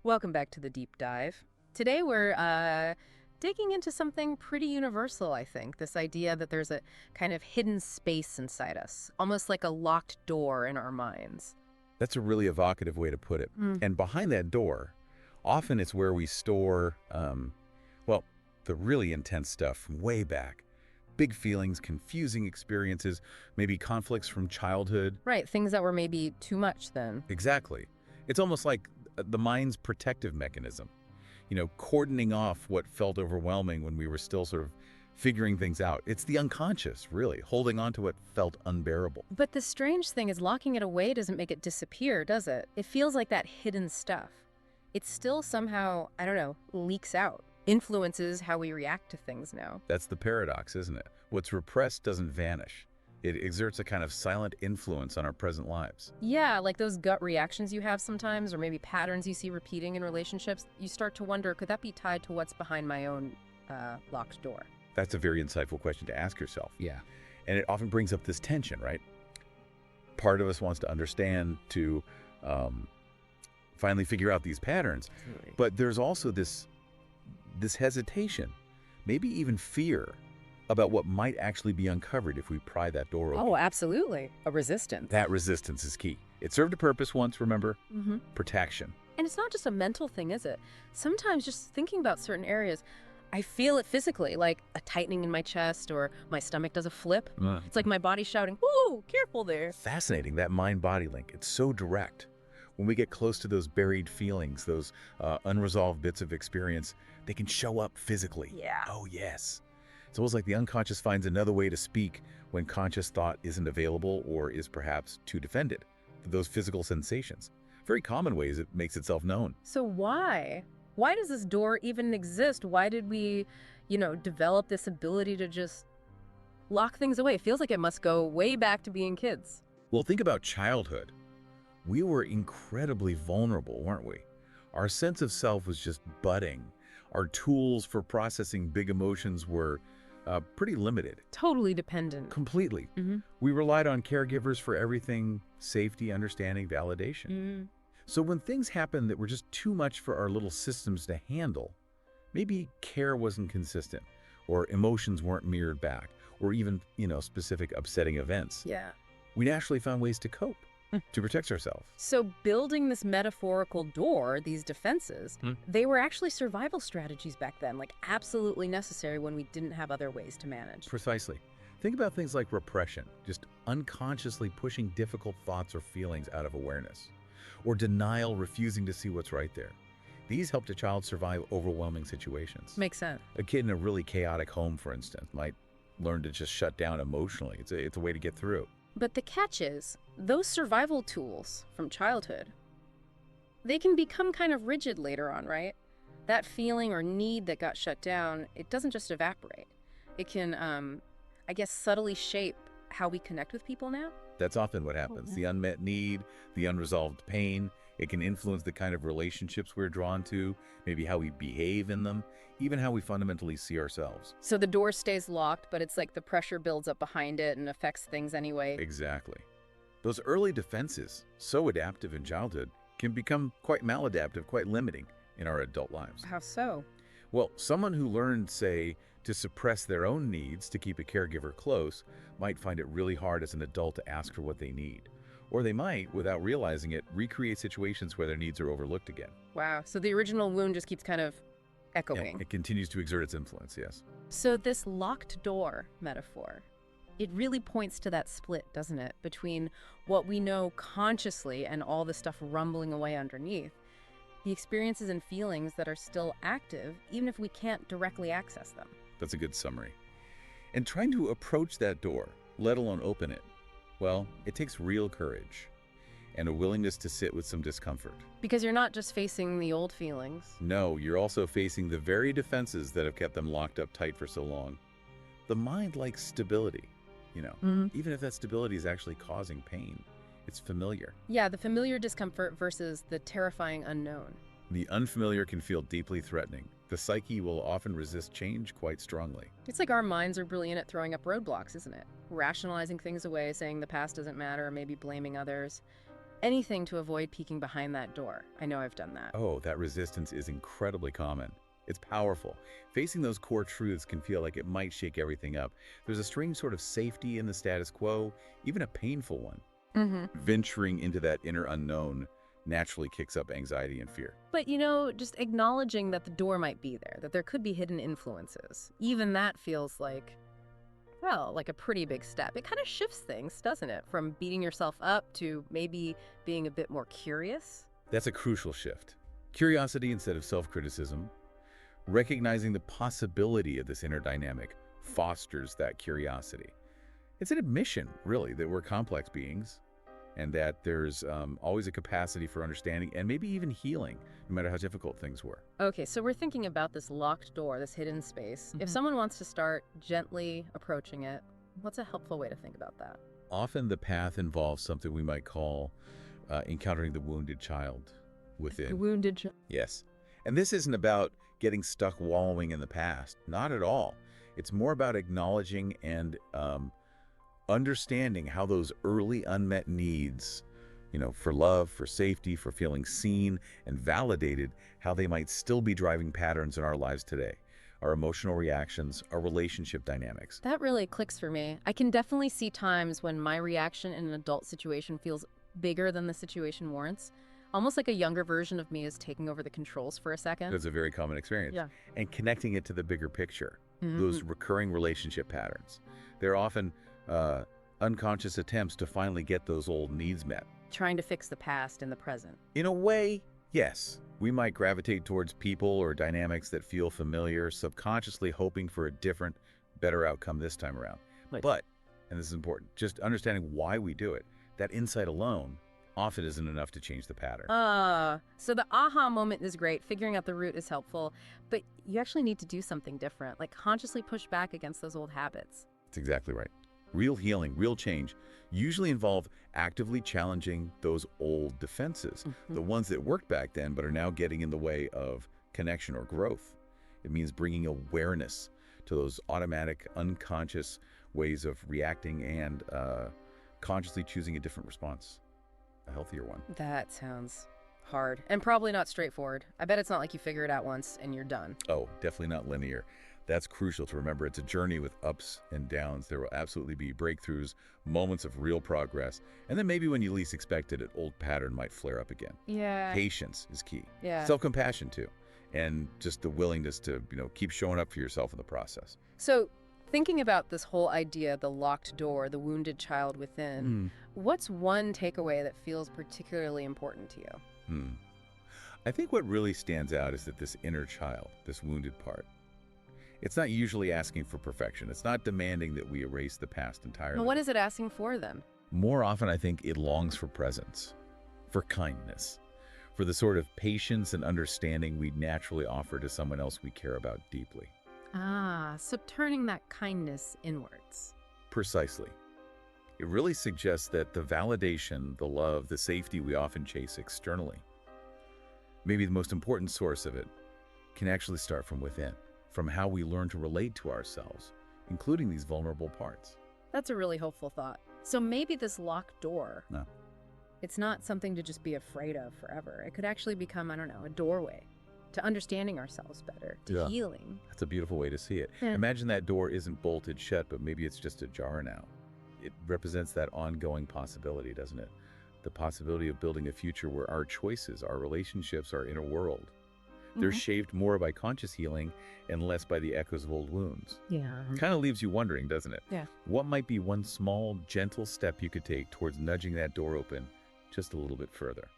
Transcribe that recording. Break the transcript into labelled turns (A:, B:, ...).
A: Welcome back to the deep dive. Today we're digging into something pretty universal, I think. This idea that there's a kind of hidden space inside us, almost like a locked door in our minds.
B: That's a really evocative way to put it.
A: Mm.
B: And behind that door, often it's where we store, well, the really intense stuff from way back. Big feelings, confusing experiences, maybe conflicts from childhood.
A: Right, things that were maybe too much then.
B: Exactly. It's almost like the mind's protective mechanism. Cordoning off what felt overwhelming when we were still sort of figuring things out. It's the unconscious, really, holding on to what felt unbearable.
A: But the strange thing is locking it away doesn't make it disappear, does it? It feels like that hidden stuff. It still somehow, I don't know, leaks out, influences how we react to things now.
B: That's the paradox, isn't it? What's repressed doesn't vanish. It exerts a kind of silent influence on our present lives.
A: Yeah, like those gut reactions you have sometimes, or maybe patterns you see repeating in relationships, you start to wonder, could that be tied to what's behind my own locked door?
B: That's a very insightful question to ask yourself.
A: Yeah.
B: And it often brings up this tension, right? Part of us wants to understand, to finally figure out these patterns.
A: Absolutely.
B: But there's also this hesitation, maybe even fear, about what might actually be uncovered if we pry that door open.
A: Oh, absolutely. A resistance.
B: That resistance is key. It served a purpose once, remember?
A: Mm-hmm.
B: Protection.
A: And it's not just a mental thing, is it? Sometimes just thinking about certain areas, I feel it physically, like a tightening in my chest or my stomach does a flip. It's like my body shouting, "Whoa, careful there."
B: Fascinating, that mind-body link. It's so direct. When we get close to those buried feelings, those unresolved bits of experience, they can show up physically.
A: Yeah.
B: Oh, yes. It's almost like the unconscious finds another way to speak when conscious thought isn't available or is perhaps too defended. Those physical sensations. Very common ways it makes itself known.
A: So why? Why does this door even exist? Why did we, develop this ability to just lock things away? It feels like it must go way back to being kids.
B: Well, think about childhood. We were incredibly vulnerable, weren't we? Our sense of self was just budding. Our tools for processing big emotions were pretty limited.
A: Totally dependent.
B: Completely.
A: Mm-hmm.
B: We relied on caregivers for everything: safety, understanding, validation.
A: Mm.
B: So when things happened that were just too much for our little systems to handle, maybe care wasn't consistent, or emotions weren't mirrored back, or even, specific upsetting events,
A: Yeah.
B: we naturally found ways to cope, to protect ourselves.
A: So building this metaphorical door, these defenses, they were actually survival strategies back then, like absolutely necessary when we didn't have other ways to manage.
B: Precisely. Think about things like repression, just unconsciously pushing difficult thoughts or feelings out of awareness, or denial, refusing to see what's right there. These helped a child survive overwhelming situations.
A: Makes sense.
B: A kid in a really chaotic home, for instance, might learn to just shut down emotionally. It's a way to get through.
A: But the catch is, those survival tools from childhood, they can become kind of rigid later on, right? That feeling or need that got shut down, it doesn't just evaporate. It can, I guess, subtly shape how we connect with people now.
B: That's often what happens. The unmet need, the unresolved pain, it can influence the kind of relationships we're drawn to, maybe how we behave in them, even how we fundamentally see ourselves.
A: So the door stays locked, but it's like the pressure builds up behind it and affects things anyway.
B: Exactly. Those early defenses, so adaptive in childhood, can become quite maladaptive, quite limiting in our adult lives.
A: How so?
B: Well, someone who learned, say, to suppress their own needs to keep a caregiver close might find it really hard as an adult to ask for what they need. Or they might, without realizing it, recreate situations where their needs are overlooked again.
A: Wow. So the original wound just keeps kind of echoing.
B: Yeah, it continues to exert its influence, yes.
A: So this locked door metaphor, it really points to that split, doesn't it, between what we know consciously and all the stuff rumbling away underneath, the experiences and feelings that are still active, even if we can't directly access them.
B: That's a good summary. And trying to approach that door, let alone open it, well, it takes real courage and a willingness to sit with some discomfort.
A: Because you're not just facing the old feelings.
B: No, you're also facing the very defenses that have kept them locked up tight for so long. The mind likes stability, even if that stability is actually causing pain. It's familiar.
A: Yeah, the familiar discomfort versus the terrifying unknown.
B: The unfamiliar can feel deeply threatening. The psyche will often resist change quite strongly.
A: It's like our minds are brilliant at throwing up roadblocks, isn't it? Rationalizing things away, saying the past doesn't matter, or maybe blaming others. anything to avoid peeking behind that door. I know I've done that.
B: Oh, that resistance is incredibly common. It's powerful. Facing those core truths can feel like it might shake everything up. There's a strange sort of safety in the status quo, even a painful one. Venturing into that inner unknown naturally kicks up anxiety and fear.
A: But, just acknowledging that the door might be there, that there could be hidden influences, even that feels like, well, like a pretty big step. It kind of shifts things, doesn't it? From beating yourself up to maybe being a bit more curious.
B: That's a crucial shift. Curiosity instead of self-criticism. Recognizing the possibility of this inner dynamic fosters that curiosity. It's an admission, really, that we're complex beings and that there's always a capacity for understanding and maybe even healing, no matter how difficult things were.
A: Okay, so we're thinking about this locked door, this hidden space. If someone wants to start gently approaching it, what's a helpful way to think about that?
B: Often the path involves something we might call encountering the wounded child within.
A: The wounded child.
B: Yes. And this isn't about getting stuck wallowing in the past. Not at all. It's more about acknowledging and understanding how those early unmet needs, for love, for safety, for feeling seen and validated, how they might still be driving patterns in our lives today. Our emotional reactions, our relationship dynamics.
A: That really clicks for me. I can definitely see times when my reaction in an adult situation feels bigger than the situation warrants. Almost like a younger version of me is taking over the controls for a second.
B: That's a very common experience.
A: Yeah.
B: And connecting it to the bigger picture, those recurring relationship patterns. They're often unconscious attempts to finally get those old needs met.
A: Trying to fix the past in the present.
B: In a way, yes. We might gravitate towards people or dynamics that feel familiar, subconsciously hoping for a different, better outcome this time around.
A: Right.
B: But, and this is important, just understanding why we do it, that insight alone often isn't enough to change the pattern.
A: So the aha moment is great. Figuring out the root is helpful. But you actually need to do something different, like consciously push back against those old habits.
B: That's exactly right. Real healing, real change usually involve actively challenging those old defenses, the ones that worked back then but are now getting in the way of connection or growth. It means bringing awareness to those automatic, unconscious ways of reacting and consciously choosing a different response, a healthier one.
A: That sounds hard and probably not straightforward. I bet it's not like you figure it out once and you're done.
B: Oh, definitely not linear. That's crucial to remember. It's a journey with ups and downs. There will absolutely be breakthroughs, moments of real progress, and then maybe when you least expect it, an old pattern might flare up again.
A: Yeah.
B: Patience is key.
A: Yeah.
B: Self-compassion too, and just the willingness to, keep showing up for yourself in the process.
A: So thinking about this whole idea, the locked door, the wounded child within, what's one takeaway that feels particularly important to you?
B: I think what really stands out is that this inner child, this wounded part, it's not usually asking for perfection. It's not demanding that we erase the past entirely.
A: Well, what is it asking for then?
B: More often, I think it longs for presence, for kindness, for the sort of patience and understanding we naturally offer to someone else we care about deeply.
A: So turning that kindness inwards.
B: Precisely. It really suggests that the validation, the love, the safety we often chase externally, maybe the most important source of it, can actually start from within, from how we learn to relate to ourselves, including these vulnerable parts.
A: That's a really hopeful thought. So maybe this locked door,
B: No.
A: it's not something to just be afraid of forever. It could actually become, a doorway to understanding ourselves better, to healing.
B: That's a beautiful way to see it.
A: Yeah.
B: Imagine that door isn't bolted shut, but maybe it's just ajar now. It represents that ongoing possibility, doesn't it? The possibility of building a future where our choices, our relationships, our inner world, they're shaped more by conscious healing and less by the echoes of old wounds.
A: Yeah.
B: Kind of leaves you wondering, doesn't it?
A: Yeah.
B: What might be one small, gentle step you could take towards nudging that door open just a little bit further?